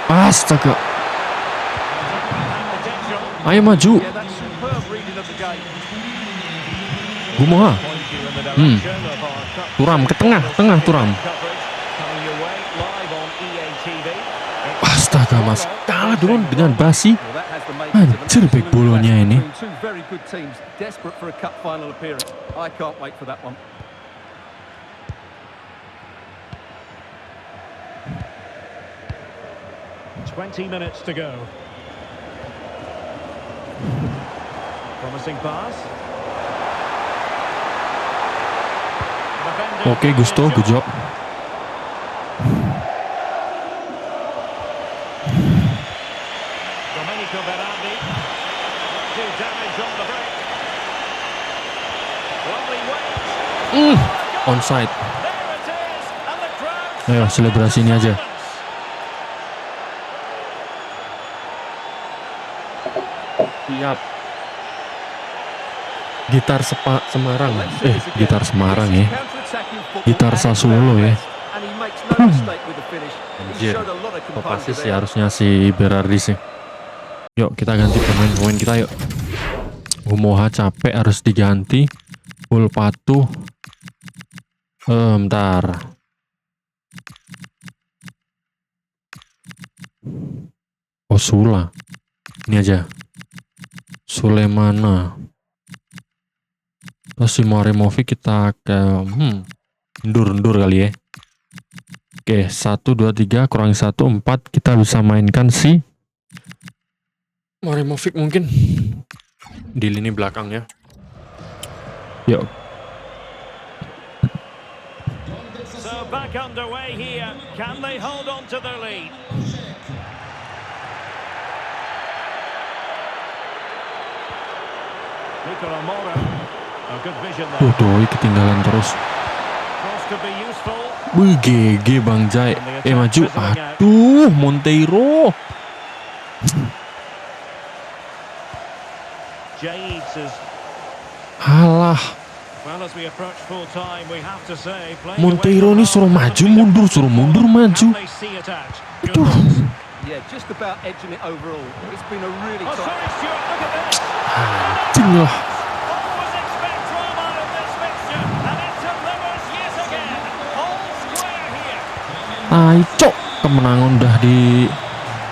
Astaga. And potential. Ayo maju. Yeah, that's superb reading of the game. Gumoha. Point you in the direction of our cup. Turam ke tengah, tengah Turam. Coverage coming your way live on EA TV. Astaga, Mas. Kalah dulu dengan Basi. Well, that has the makings of an Anjir, back absolute bolonya clash ini. between two very good teams, desperate for a cup final appearance. I can't wait for that one. .20 minutes to go. Promising pass. Defender Oke, Gusto, good job. Domenico Berardi. Do damage on the break. Well, he waits. Onside. There it is. And the crowd Ayo, selebrasi ini aja. silence. Siap. Gitar Semarang. Let's see this again. Gitar Semarang This ya. is counter-attacking football Gitar at its Sassuolo very ya. best, and he makes no mistake with the finish. He Anjir. showed a lot of Kok composure pasti sih there. harusnya si Berardi sih. Yuk kita ganti pemain-pemain kita yuk. Umoha capek harus diganti. Full patuh. Bentar. Oh Sula. Ini aja. Sulemana. Terus si Marimovic kita ke mundur kali ya. Oke, 1 2 3 kurang 1 4 kita bisa mainkan si Marimovic mungkin di lini belakang ya. Yuk. So back underway here. Can they hold on to their lead? Nicola Mora. A good vision there. Doi ketinggalan terus. Cross could be useful. Wih, GG Bang Jai. Maju. Aduh, Monteiro. Jades is Alah, well as we approach full time. We have to say playing Monteiro away ini from suruh home maju has been a mundur, good suruh performance. mundur maju. Can they see it out? Good pass. Yeah, just about edging it overall. It's been a really Oh, tight. sorry, Stuart, look at this. Anjing lah. Always expect drama in this fixture, and it delivers yet again. All square here. Tai cok, kemenangan udah di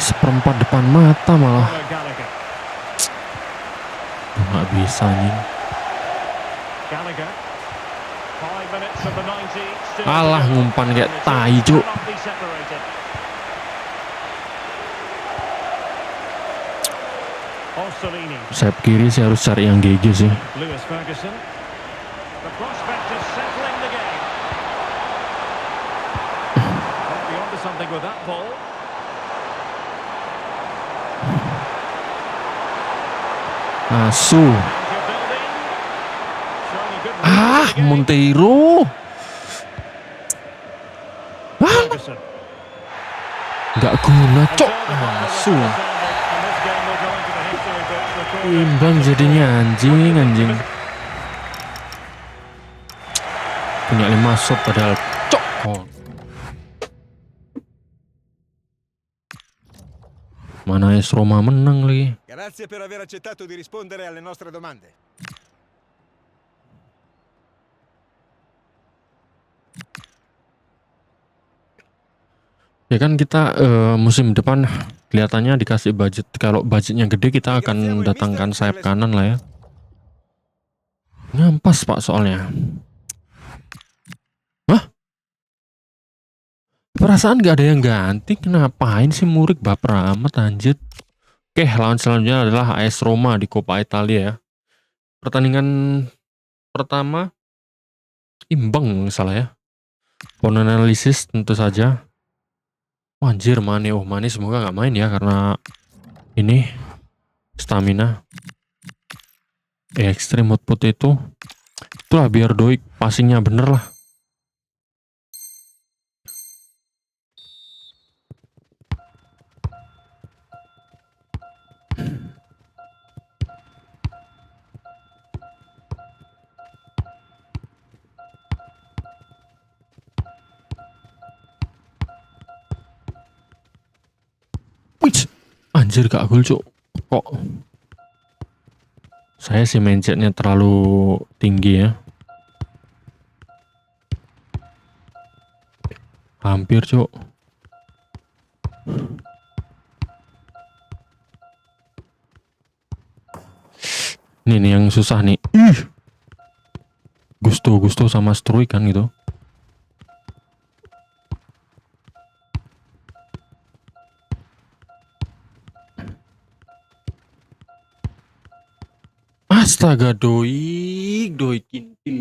seperempat depan mata malah. Conor Gallagher. Nggak bisa nih. Gallagher. 5 minutes of the 90. Still Alah, to go. ngumpan kayak And the tai, teams Cuk. cannot be separated. Orsolini. Sayap kiri sih harus cari yang GG sih. Lewis Ferguson. The prospect of settling the game. Might be onto something with that ball. Asu. Counter building. Showing a good read Ah, of the game. Monteiro. Ferguson. Nggak guna And cok. so the final Asu. whistle sounded, and this game will go into the history books recorded. Imbang jadinya anjing. Punya 5 shot padahal cok. Oh. Mana AS Roma menang lagi. Grazie per aver accettato di rispondere alle nostre domande. Ya kan kita musim depan kelihatannya dikasih budget. Kalau budgetnya gede kita akan datangkan sayap kanan lah ya. Ngampas pak soalnya. Hah? Perasaan gak ada yang ganti. Kenapain sih Murik baper amat anjir. Oke, lawan selanjutnya adalah AS Roma di Coppa Italia ya. Pertandingan pertama imbang salah ya. Opponent analysis tentu saja. Oh, anjir Mane, Mane semoga nggak main ya karena ini stamina. Extreme output itulah biar Doik passingnya bener lah. Wih, anjir gak gol cuk. Kok saya sih mindsetnya terlalu tinggi ya. Hampir cuk. Ini nih yang susah nih. Gusto sama Struy kan gitu. Astaga, Doik kintil.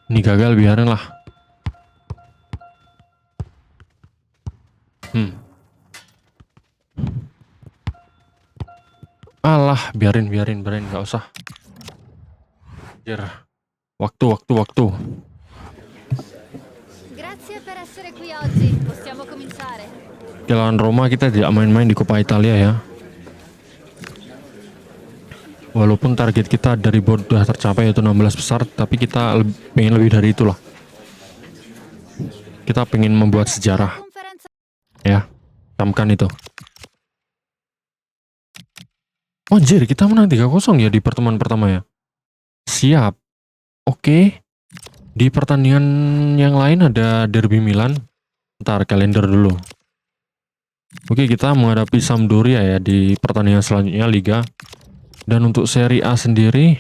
Ini gagal, biarin lah. Alah, biarin, nggak usah. Anjir. Waktu. Grazie per essere qui oggi. Possiamo cominciare. Di lawan Roma kita tidak main-main di Coppa Italia ya. Walaupun target kita dari board udah tercapai yaitu 16 besar, tapi kita pengen lebih dari itulah. Kita pengen membuat sejarah. Conferenza. Ya, camkan itu. Oh, anjir, kita menang 3-0 ya di pertemuan pertama ya. Siap. Oke. Di pertandingan yang lain ada Derby Milan. Ntar kalender dulu. Oke, kita menghadapi Sampdoria ya di pertandingan selanjutnya Liga. Dan untuk Serie A sendiri,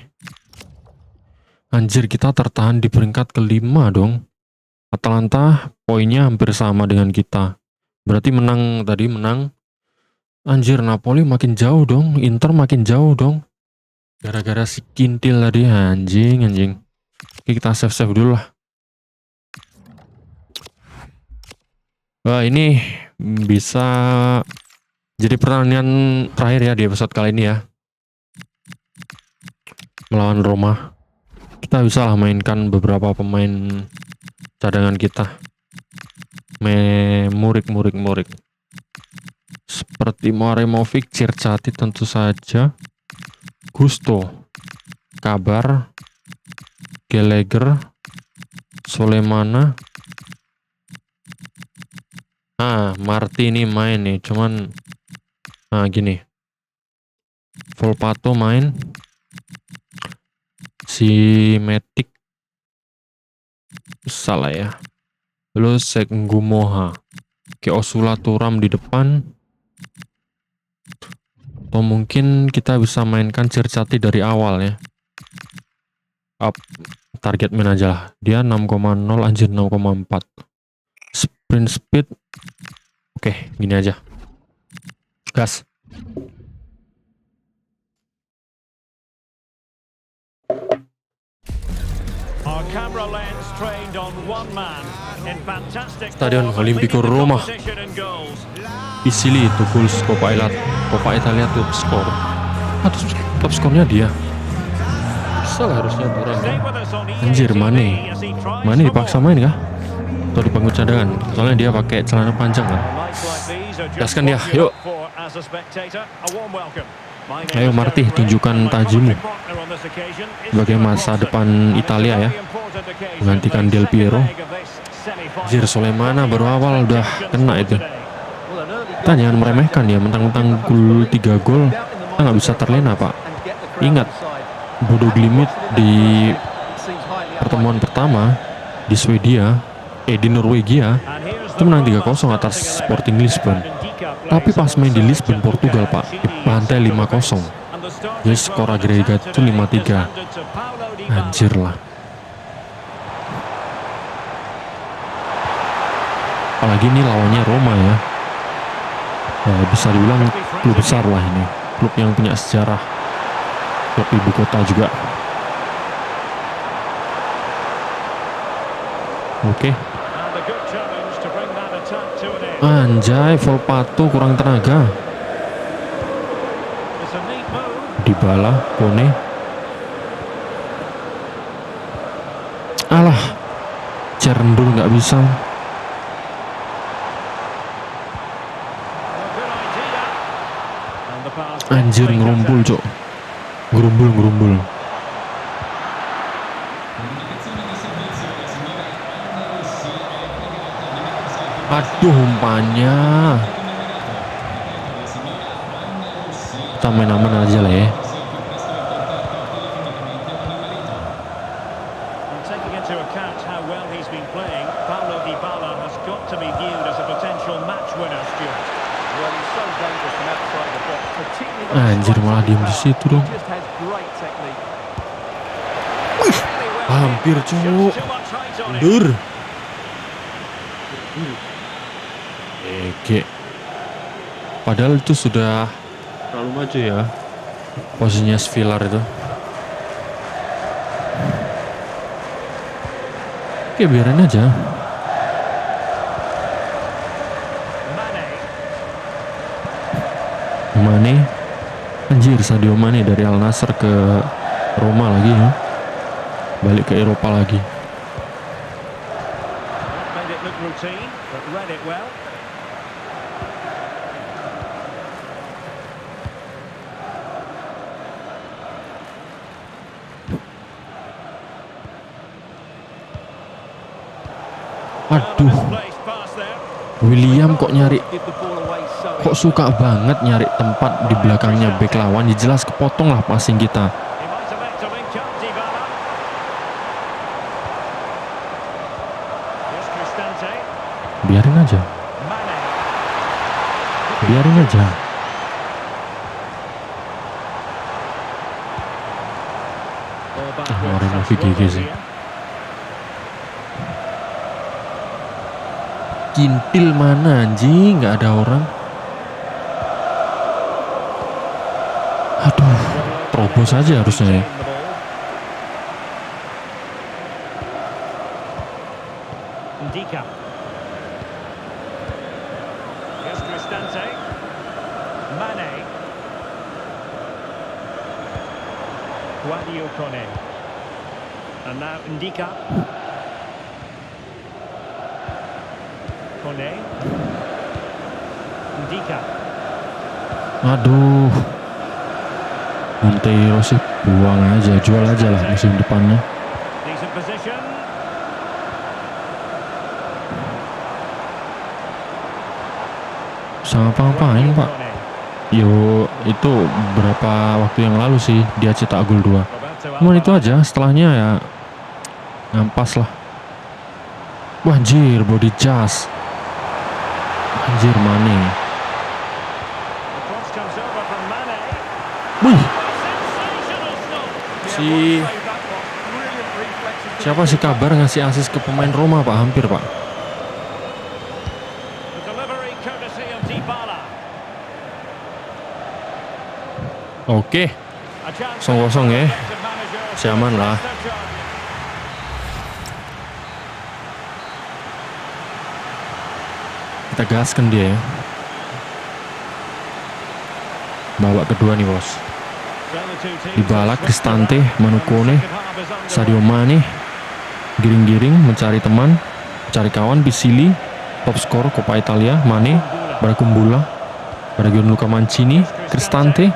anjir, kita tertahan di peringkat kelima dong. Atalanta poinnya hampir sama dengan kita. Berarti menang tadi, menang. Anjir, Napoli makin jauh dong, Inter makin jauh dong. Gara-gara si Kintil tadi, anjing. Oke, kita save dulu lah. Wah, ini bisa jadi pertandingan terakhir ya di episode kali ini ya. Melawan Roma. Kita bisa lah mainkan beberapa pemain cadangan kita. Murik. Seperti Maremovic, Circati tentu saja. Gusto, Kabar, Gallagher, Solemana. Martini main nih, cuman gini. Volpato main. Si Matic salah ya. Lalu Sekgumoha. Ke Osula Turam di depan. Atau mungkin kita bisa mainkan Circati dari awal ya. Target man aja lah. Dia 6,0, anjir 6,4. Sprint speed. Oke, gini aja. Gas. Our camera lens trained on one man in fantastic Stadion form, Olimpico leading the Roma. competition in goals. Isili itu goals Coppa Italia top score. Top skornya dia. Bisa lah harusnya Turan Stay ya. with us on Anjir, EATV Mane as he tries for dipaksa more. main kah? Atau di bangku cadangan? Soalnya dia pakai celana panjang kan. Nights like these are just Gaskan dia, what you yuk. look for as a spectator. A warm welcome. My name Ayo is Marti, Derek Ray, tunjukkan and my tajimu. commentary partner on this occasion is Sebagai Stuart masa Robson. depan And it's a Italia ya, very important occasion, menggantikan the Del second Piero. leg of this semi-final. Anjir, Solemana baru awal udah kena itu. Well, an early Kita jangan meremehkan ya, mentang-mentang gol 3 gol, kita nggak bisa terlena pak. Ingat, Bodo Glimt di pertemuan pertama di Swedia, di Norwegia, itu menang 3-0 atas Sporting Lisbon. Tapi pas main di Lisbon, Portugal pak, dibantai 5-0. Jadi skor agregat itu 5-3. Anjir lah. Apalagi ini lawannya Roma ya. Bisa dibilang klub besar lah ini. Klub yang punya sejarah. Klub ibu kota juga. Oke. Anjay, Volpato kurang tenaga. Dybala, Kone. Alah, Cerndul nggak bisa. Anjir, ngerumbul cok. Ngerumbul. Aduh, umpannya. Kita main aman aja lah ya. Taking into account how well he's been playing, Paulo Dybala has got to be viewed as a potential match winner, Stuart. Well, he's so dangerous from outside the box, particularly when Anjir, malah diem di situ dong. he just has great technique. Hampir cuk. Too much height on him. Mundur. Ege. Padahal itu sudah terlalu maju ya. Posisinya Svilar itu. Oke, biarin aja. Mane. Anjir, Sadio Mane dari Al Nassr ke Roma lagi ya. Balik ke Eropa lagi. Made it look routine, but read it well. Aduh, Misplaced pass there. William kok nyari, Give the ball away so kok suka banget nyari tempat di belakangnya bek lawan. Ya jelas kepotong lah passing kita. He might elect to link up Dybala. Here's Cristante. Biarin aja, Mane. biarin aja. Ball back Ah, with Moreno Sassuolo GG sih. here. Kintil mana anjing, nggak ada orang. Aduh, terobos aja harusnya ya. Ndika. Here's Cristante. Mane. Guadio Kone. And now Ndika. Kone. Ndika. Aduh, Monteiro sih buang aja, jual aja lah musim depannya. Decent position. Sama apa-apain pak. Kone. Yo, itu berapa waktu yang lalu sih dia cetak gol 2. Roberto Cuman itu Alvarez. aja, setelahnya ya ngampas lah. Wah, anjir, body just. Anjir, Mane. The cross comes over from Mane. Wih, Sensational stop. si siapa sih kabar ngasih asis ke pemain Roma pak? Hampir pak. The delivery courtesy of Dybala. Oke, A chance 0-0 ya. for the manager to Siaman lah. press their charges. Kita gaskan dia ya. Babak kedua nih bos. So the two teams Dybala, have switched Cristante, around. Manu Kone, Second half is underway. Sadio Mane, giring-giring mencari teman, mencari kawan. Pisili, top skor Coppa Italia. Mane, Barakumbula, Gianluca Mancini, Cristante,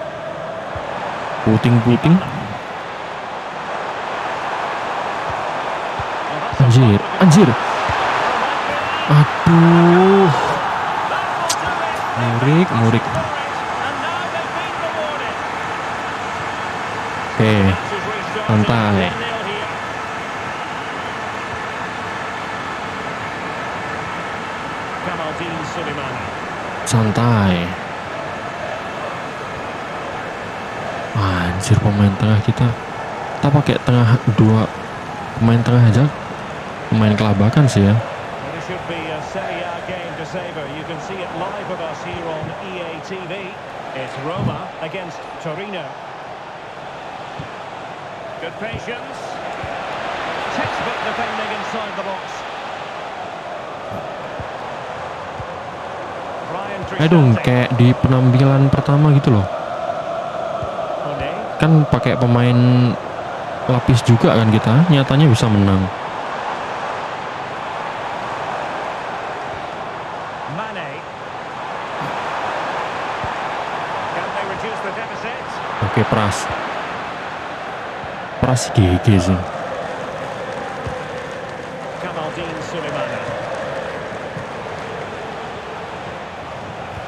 puting-puting. Anjir, anjir. Aduh, murik. And now they've been rewarded. Oke, This is restarted. santai. 1-0 here. Kamaldeen Sulemana. santai. Anjir, pemain tengah kita pakai tengah dua pemain tengah aja, pemain kelabakan sih ya. Well, it should be a Serie A game to savor. You can see it live with us here on EA TV. It's Roma against Torino. Good patience. Textbook defending inside the box. Ryan Ayo dong, Cristante. kayak di penampilan pertama gitu loh. Kone. Kan pakai pemain lapis juga kan kita, nyatanya bisa menang. Mane. Can they reduce the deficit? Oke, Pras GG sih. Kamaldeen Sulemana.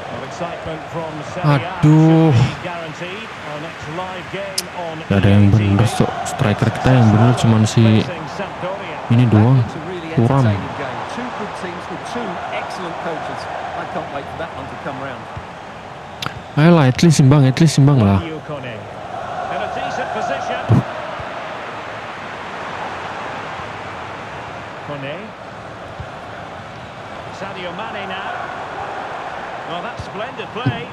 Well, excitement from Serie A Aduh. should be guaranteed. Our next live game on Gak ada yang EA bener TV. tuh, striker kita yang bener cuman si Facing Sampdoria. ini doang. It's a really Kurang. entertaining game. Two good teams with two excellent coaches. I can't wait for that one to come round. Ayolah, at least imbang lah. Guadio Kone. In a decent position. Kone. Sadio Mane now. Well, that's splendid play.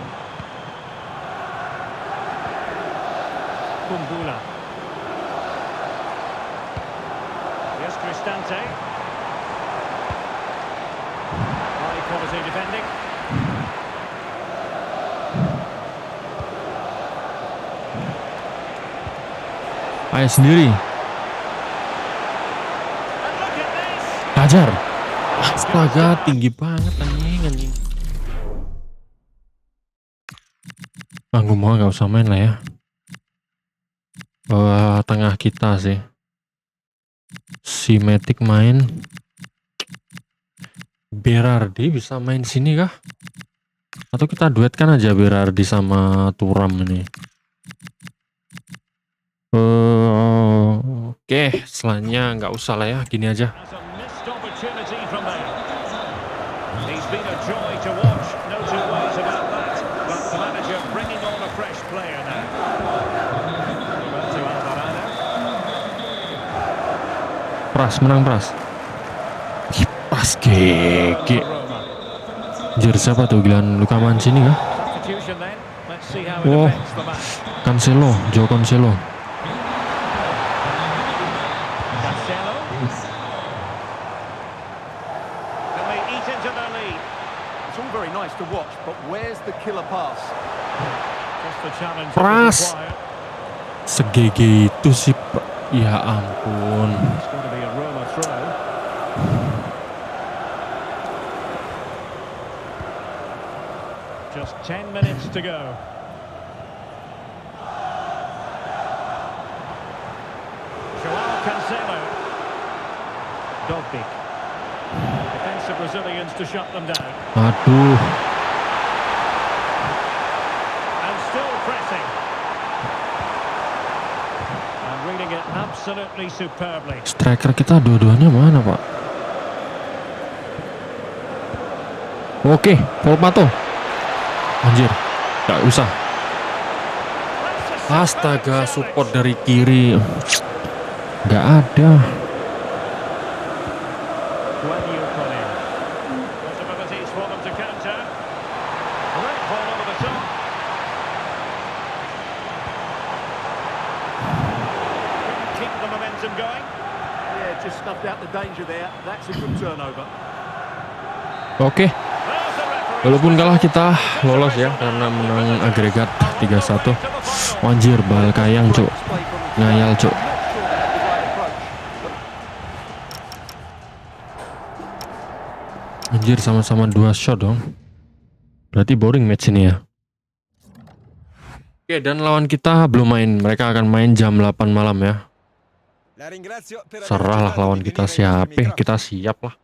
Kumbula. Here's Cristante. Lovely defending. Ayo sendiri. And look at this. Hajar. Astaga, tinggi banget anjing. Gue mau nggak usah main lah ya. Bawah tengah kita sih. Si Matic main. Berardi bisa main sini kah? Atau kita duetkan aja Berardi sama Thuram ini. Oke, selanjutnya nggak usah lah ya, gini aja. Has a missed opportunity from there. He's been a joy to watch, no two ways about that. But the manager bringing on a fresh player now. Well, to Alvarado. Pras, menang Pras. Kipas GG. Roma. Jer siapa tuh, Gilan Luka Mancini kah? Substitution then. Let's see how it Wow. affects the match. Cancelo, Joe Cancelo. Cancelo. Can they eat into their lead? It's all very nice to watch, but where's the killer pass? Just the challenge Pras. required. Segege itu sih, ya ampun. It's going to be a Roma throw. Just 10 minutes to go. Joao Cancelo. Dogbik. Defensive Brazilians to shut them down. Aduh, And still pressing. And reading it absolutely superbly. striker kita dua-duanya mana, Pak? Oke, Volpato. Anjir, gak usah. Astaga, support dari kiri. Gak ada. Guanyu Koné. Possibilities for them to counter. Great ball over the top. Keep the momentum going. Yeah, just snuffed out the danger there. That's a good turnover. Oke, There's the referee. walaupun kalah kita lolos ya karena menang agregat 3-1. Anjir, bal kayang, Cuk. Display from the Ngayal, Cuk. I'm not sure that's the right approach. Anjir, sama-sama 2 shot dong. Berarti boring match ini ya. Oke, dan lawan kita belum main. Mereka akan main jam 8 malam ya. La ringrazio per aver Serah lah accettato lawan di kita venire ai nostri siapa. microfoni. Kita siap lah.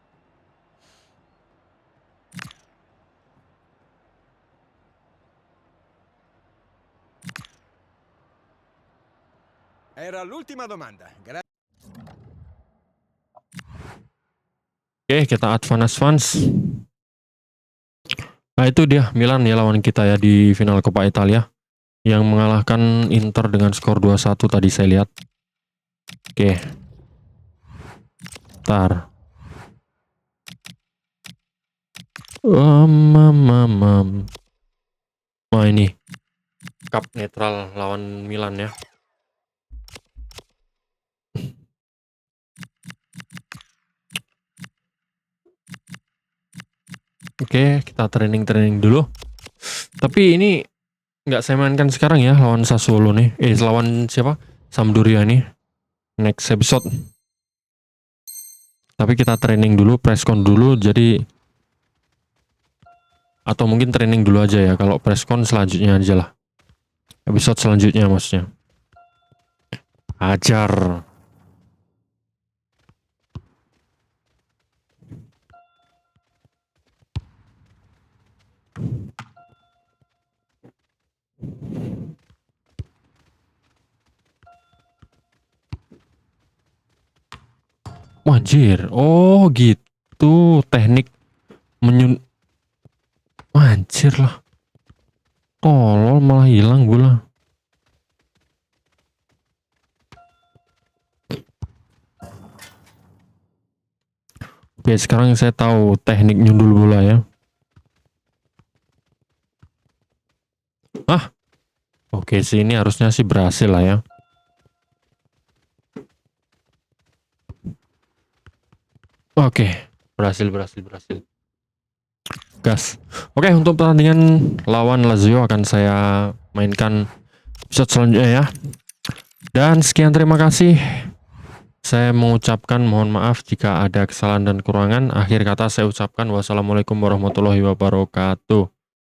Era l'ultima domanda. Oke, kita advance. Nah, itu dia Milan ya lawan kita ya di final Coppa Italia yang mengalahkan Inter dengan skor 2-1 tadi saya lihat. Oke. Ntar. Wah, ini cup netral lawan Milan ya. Oke, kita training dulu. Tapi ini nggak saya mainkan sekarang ya lawan Sassuolo nih. Lawan siapa? Sampdoria nih. Next episode. Tapi kita training dulu, presscon dulu. Jadi atau mungkin training dulu aja ya. Kalau presscon selanjutnya aja lah. Episode selanjutnya maksudnya. Ajar. Anjir, oh gitu teknik anjir lah, tolol malah hilang bola. Oke, sekarang saya tahu teknik nyundul bola ya. Oke sih, ini harusnya sih berhasil lah ya. Oke, berhasil. gas. Oke, untuk pertandingan lawan Lazio akan saya mainkan episode selanjutnya ya. Dan sekian, terima kasih. Saya mengucapkan mohon maaf jika ada kesalahan dan kekurangan. Akhir kata saya ucapkan wassalamualaikum warahmatullahi wabarakatuh.